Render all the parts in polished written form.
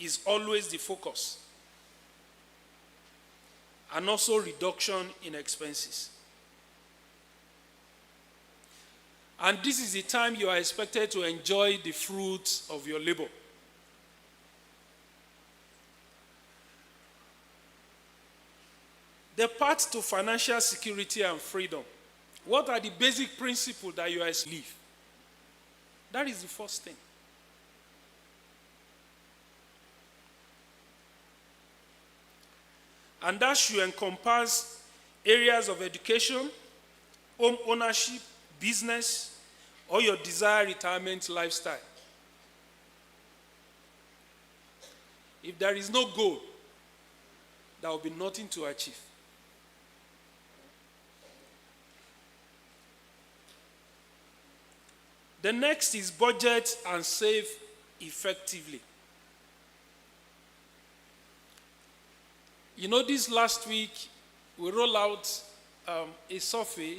is always the focus, and also reduction in expenses. And this is the time you are expected to enjoy the fruits of your labor. The path to financial security and freedom. What are the basic principles that you are to live? That is the first thing. And that should encompass areas of education, home ownership, business, or your desired retirement lifestyle. If there is no goal, there will be nothing to achieve. The next is budget and save effectively. You know, this last week, we rolled out a survey,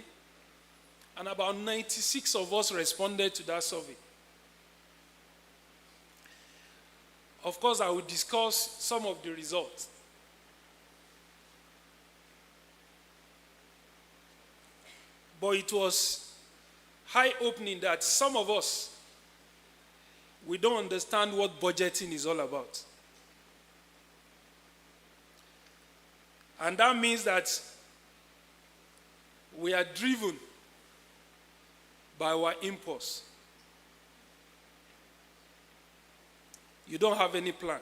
and about 96 of us responded to that survey. Of course, I will discuss some of the results. But it was eye-opening that some of us, we don't understand what budgeting is all about. And that means that we are driven by our impulse. You don't have any plan.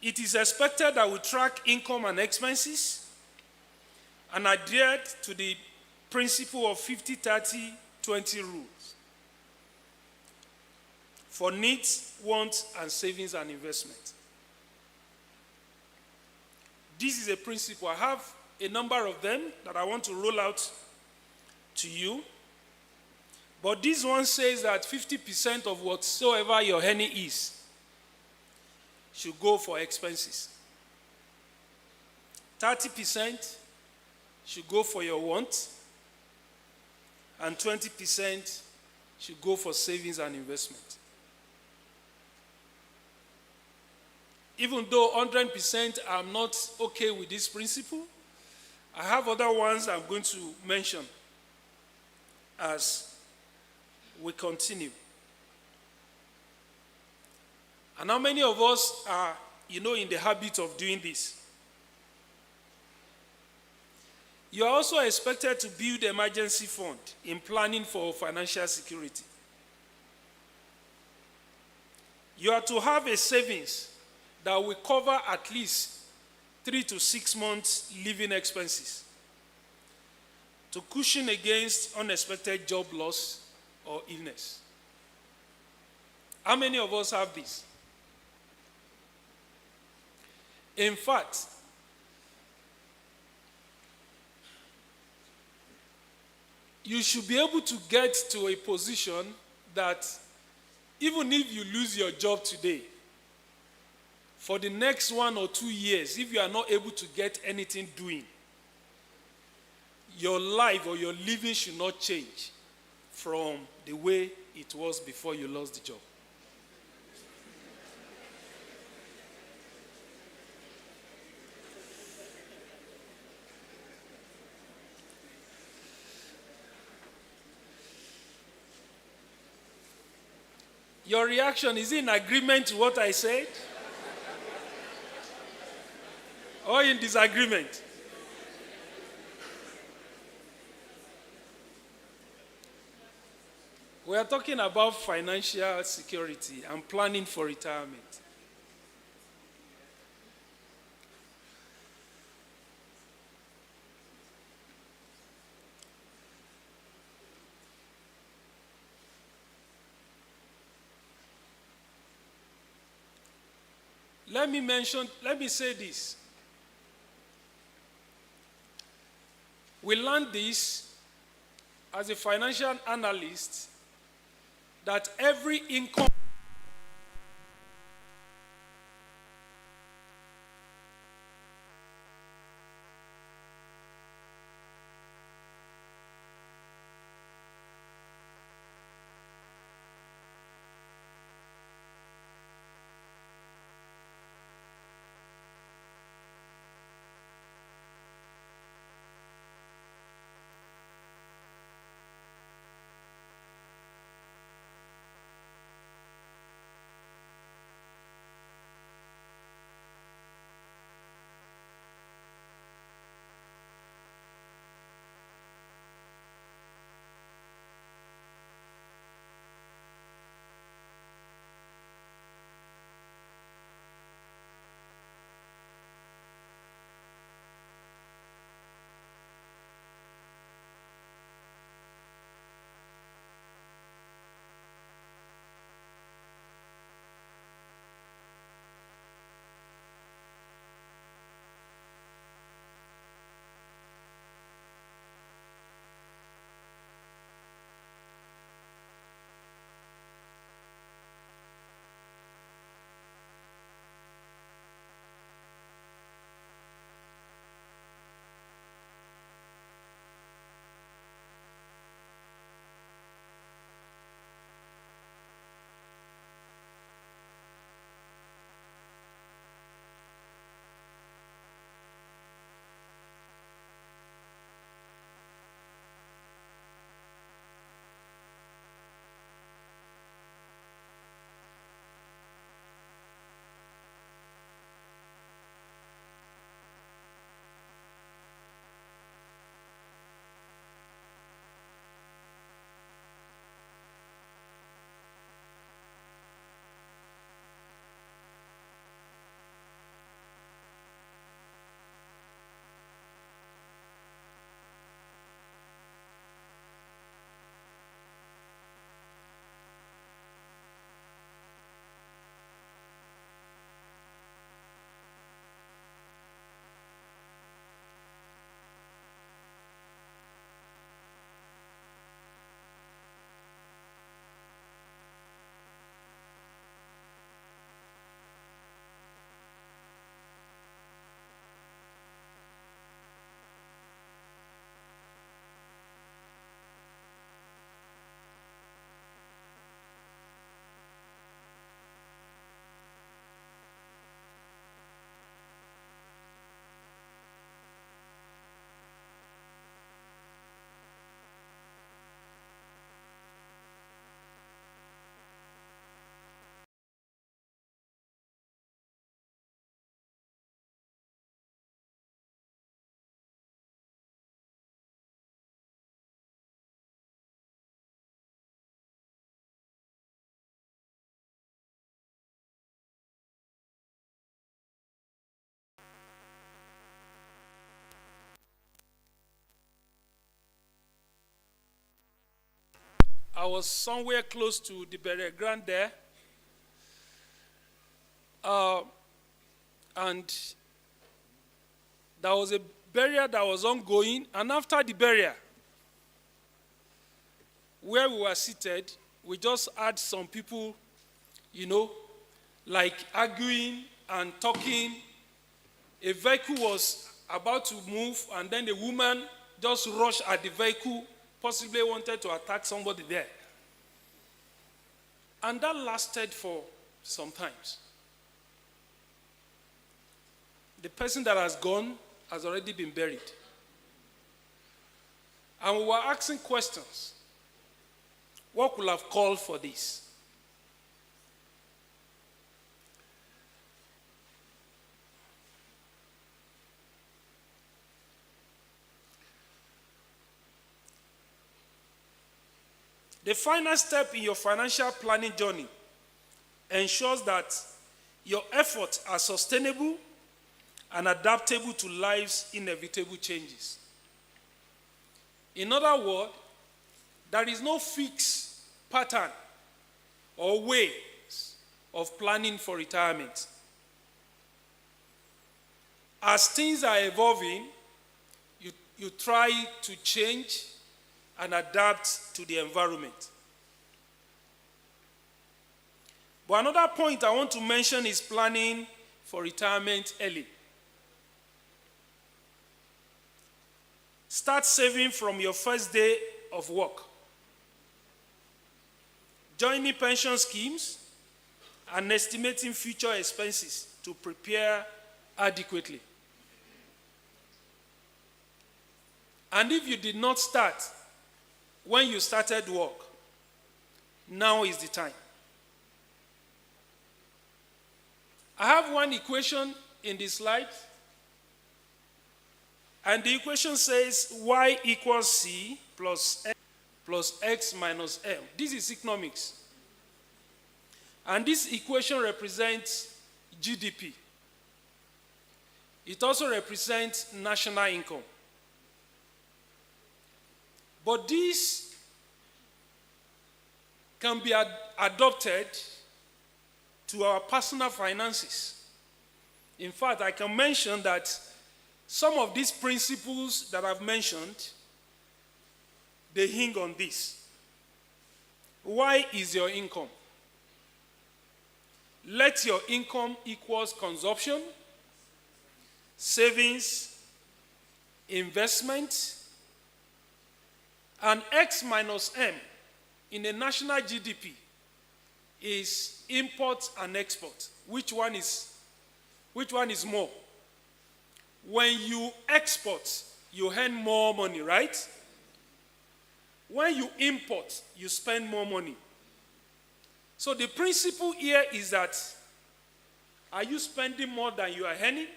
It is expected that we track income and expenses and adhere to the principle of 50-30-20 rules for needs, wants, and savings and investment. This is a principle. I have a number of them that I want to roll out to you. But this one says that 50% of whatsoever your earning is should go for expenses. 30% should go for your wants, and 20% should go for savings and investment. Even though 100% I'm not okay with this principle, I have other ones I'm going to mention as we continue. And how many of us are, in the habit of doing this? You are also expected to build emergency fund in planning for financial security. You are to have a savings that will cover at least 3 to 6 months living expenses to cushion against unexpected job loss or illness. How many of us have this? In fact, you should be able to get to a position that even if you lose your job today, for the next 1 or 2 years, if you are not able to get anything doing, your life or your living should not change from the way it was before you lost the job. Your reaction, is it in agreement to what I said? Or in disagreement? We are talking about financial security and planning for retirement. Let me say this. We learned this as a financial analyst, that every income I was somewhere close to the burial ground there. And there was a burial that was ongoing. And after the burial, where we were seated, we just had some people, like arguing and talking. A vehicle was about to move, and then the woman just rushed at the vehicle, possibly wanted to attack somebody there. And that lasted for some times. The person that has gone has already been buried. And we were asking questions. What could have called for this? The final step in your financial planning journey ensures that your efforts are sustainable and adaptable to life's inevitable changes. In other words, there is no fixed pattern or ways of planning for retirement. As things are evolving, you try to change and adapt to the environment. But another point I want to mention is planning for retirement early. Start saving from your first day of work. Joining pension schemes and estimating future expenses to prepare adequately. And if you did not start when you started work, now is the time. I have one equation in this slide, and the equation says y equals c plus x minus m. This is economics. And this equation represents GDP. It also represents national income. But this can be adopted to our personal finances. In fact, I can mention that some of these principles that I've mentioned, they hinge on this. Why is your income? Let your income equals consumption, savings, investment, and X minus M in the national GDP is import and export. Which one is more? When you export, you earn more money, right? When you import, you spend more money. So the principle here is that, are you spending more than you are earning?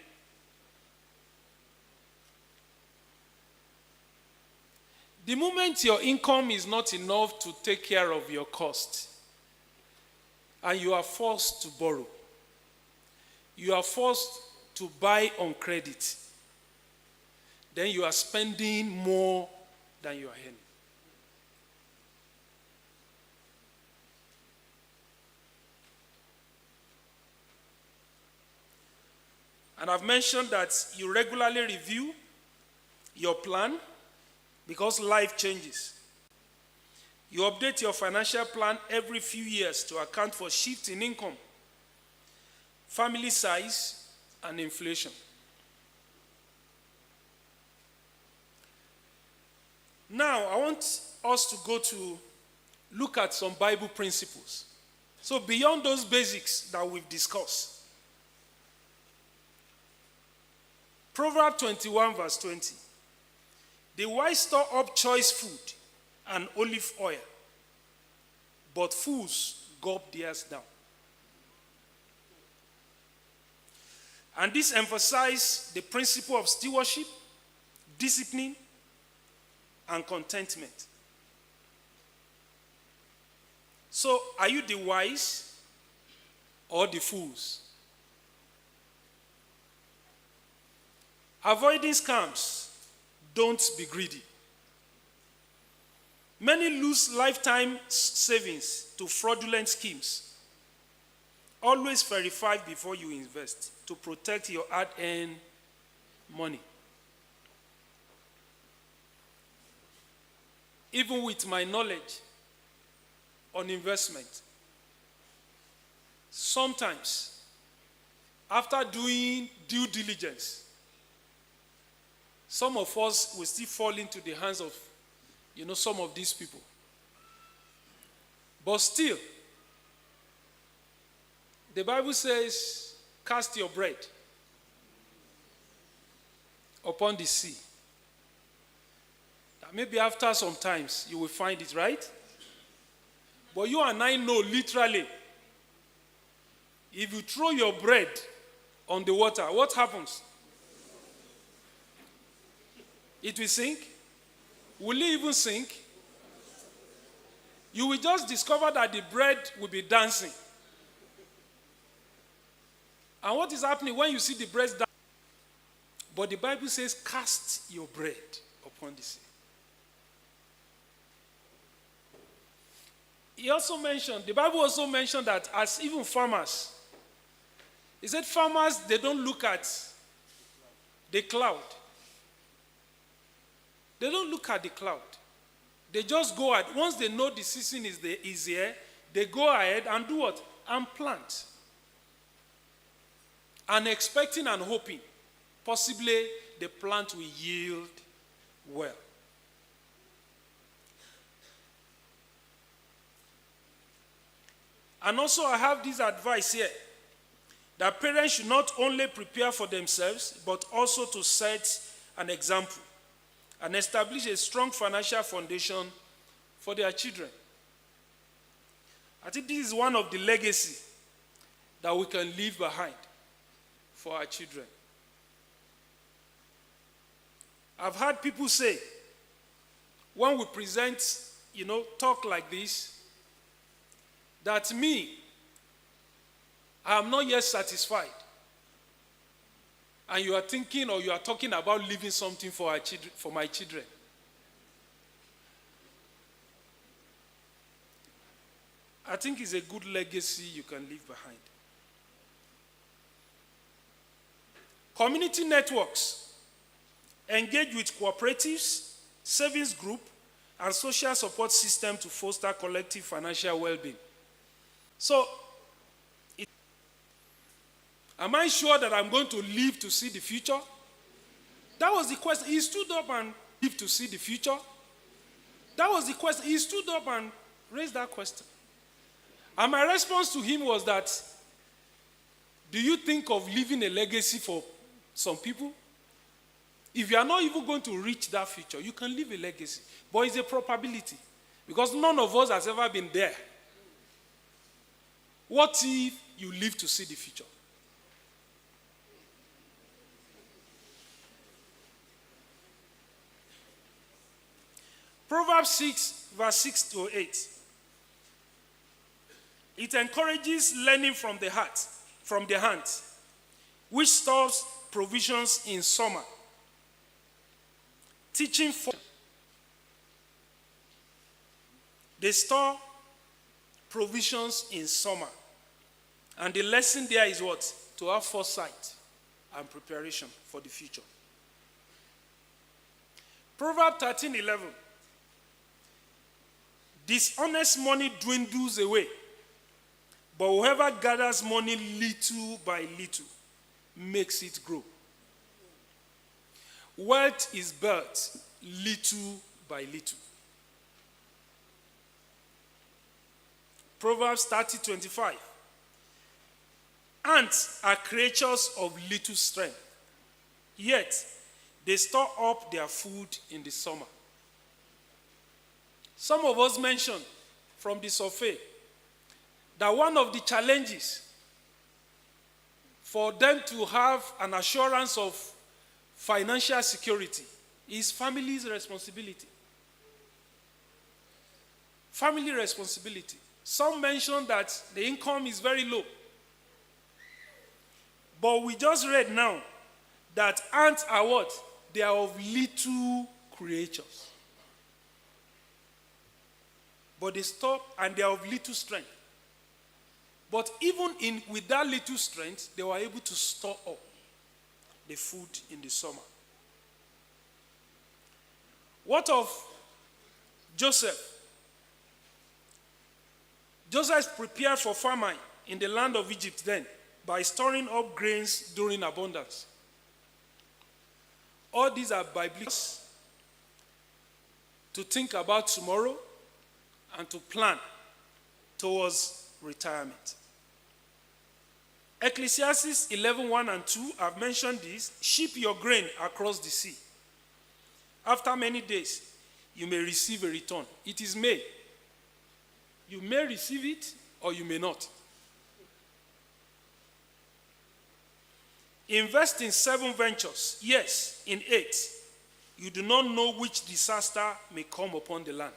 The moment your income is not enough to take care of your costs, and you are forced to borrow, you are forced to buy on credit, then you are spending more than you are earning. And I've mentioned that you regularly review your plan because life changes. You update your financial plan every few years to account for shifts in income, family size, and inflation. Now, I want us to look at some Bible principles. So beyond those basics that we've discussed, Proverbs 21 verse 20. The wise store up choice food and olive oil, but fools gulp theirs down. And this emphasizes the principle of stewardship, discipline, and contentment. So, are you the wise or the fools? Avoiding scams. Don't be greedy. Many lose lifetime savings to fraudulent schemes. Always verify before you invest to protect your hard-earned money. Even with my knowledge on investment, sometimes after doing due diligence, some of us will still fall into the hands of, some of these people. But still, the Bible says, cast your bread upon the sea. Maybe after some times you will find it, right? But you and I know literally, if you throw your bread on the water, what happens? It will sink. Will it even sink? You will just discover that the bread will be dancing. And what is happening when you see the bread dancing? But the Bible says, cast your bread upon the sea. The Bible also mentioned that as even farmers, he said farmers, they don't look at the cloud. They don't look at the cloud. They just go ahead. Once they know the season is here, they go ahead and do what? And plant. And expecting and hoping, possibly the plant will yield well. And also I have this advice here, that parents should not only prepare for themselves, but also to set an example and establish a strong financial foundation for their children. I think this is one of the legacy that we can leave behind for our children. I've heard people say, when we present, talk like this, that I am not yet satisfied. And you are thinking or you are talking about leaving something for my children. I think it's a good legacy you can leave behind. Community networks engage with cooperatives, savings group, and social support system to foster collective financial well-being. So, am I sure that I'm going to live to see the future? That was the question. He stood up and lived to see the future. That was the question. He stood up and raised that question. And my response to him was that, do you think of leaving a legacy for some people? If you are not even going to reach that future, you can leave a legacy. But it's a probability. Because none of us has ever been there. What if you live to see the future? Proverbs 6, verse 6 to 8. It encourages learning from the hands, which stores provisions in summer. Teaching for they store provisions in summer. And the lesson there is what? To have foresight and preparation for the future. Proverbs 13:11. Dishonest money dwindles away, but whoever gathers money little by little makes it grow. Wealth is built little by little. Proverbs 30:25. Ants are creatures of little strength, yet they store up their food in the summer. Some of us mentioned from the survey that one of the challenges for them to have an assurance of financial security is family's responsibility. Family responsibility. Some mentioned that the income is very low. But we just read now that ants are what? They are of little creatures. but they stop and they are of little strength. But even with that little strength, they were able to store up the food in the summer. What of Joseph? Joseph prepared for famine in the land of Egypt then by storing up grains during abundance. All these are biblical to think about tomorrow and to plan towards retirement. Ecclesiastes 11:1 and 2, I've mentioned this. Ship your grain across the sea. After many days, you may receive a return. It is may. You may receive it or you may not. Invest in 7 ventures. Yes, in 8. You do not know which disaster may come upon the land.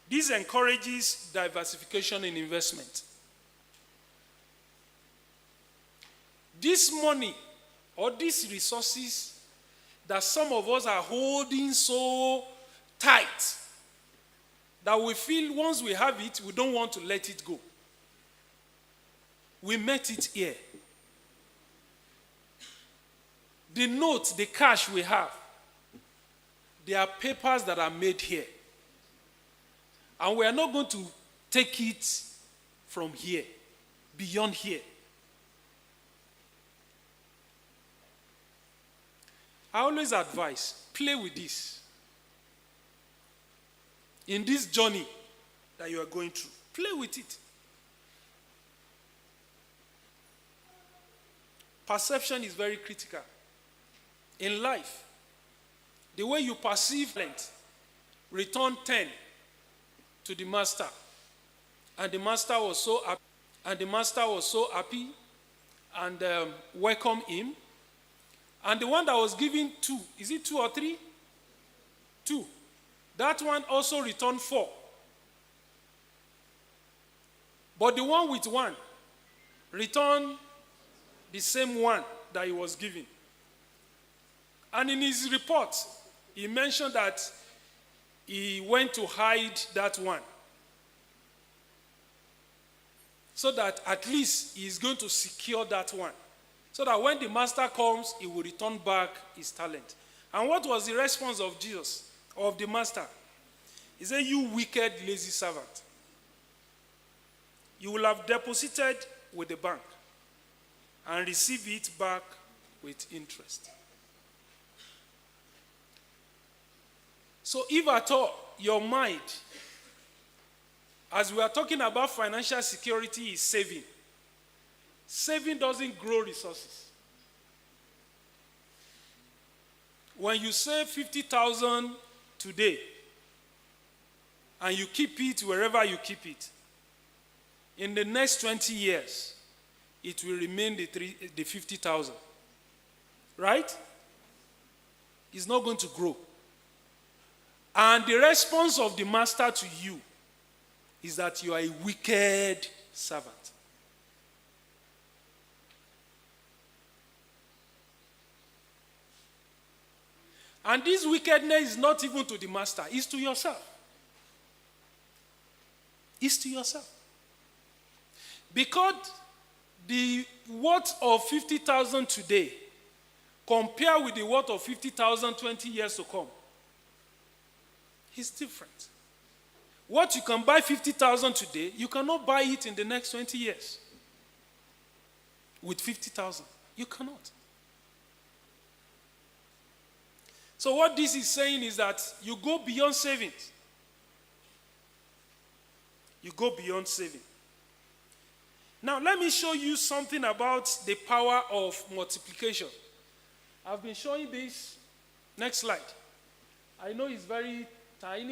This encourages diversification in investment. This money or these resources that some of us are holding so tight that we feel once we have it, we don't want to let it go. We met it here. The notes, the cash we have, they are papers that are made here. And we are not going to take it from here, beyond here. I always advise, play with this. In this journey that you are going through, play with it. Perception is very critical. In life, the way you perceive talent, return 10 to the master. And the master was so happy. And welcomed him. And the one that was given 2, is it 2 or 3? 2. That one also returned 4. But the one with 1 returned the same one that he was given. And in his report, he mentioned that he went to hide that one, so that at least he is going to secure that one, so that when the master comes, he will return back his talent. And what was the response of Jesus, of the master? He said, "You wicked, lazy servant. You will have deposited with the bank and receive it back with interest." So if at all your mind, as we are talking about financial security, is saving, saving doesn't grow resources. When you save 50,000 today and you keep it wherever you keep it, in the next 20 years, it will remain the 50,000. Right? It's not going to grow. And the response of the master to you is that you are a wicked servant. And this wickedness is not even to the master, it's to yourself. It's to yourself. Because the worth of 50,000 today, compared with the worth of 50,000 20 years to come, is different. What you can buy 50,000 today, you cannot buy it in the next 20 years. With 50,000, you cannot. So what this is saying is that you go beyond savings. You go beyond saving. Now let me show you something about the power of multiplication. I've been showing this. Next slide. I know it's very tiny.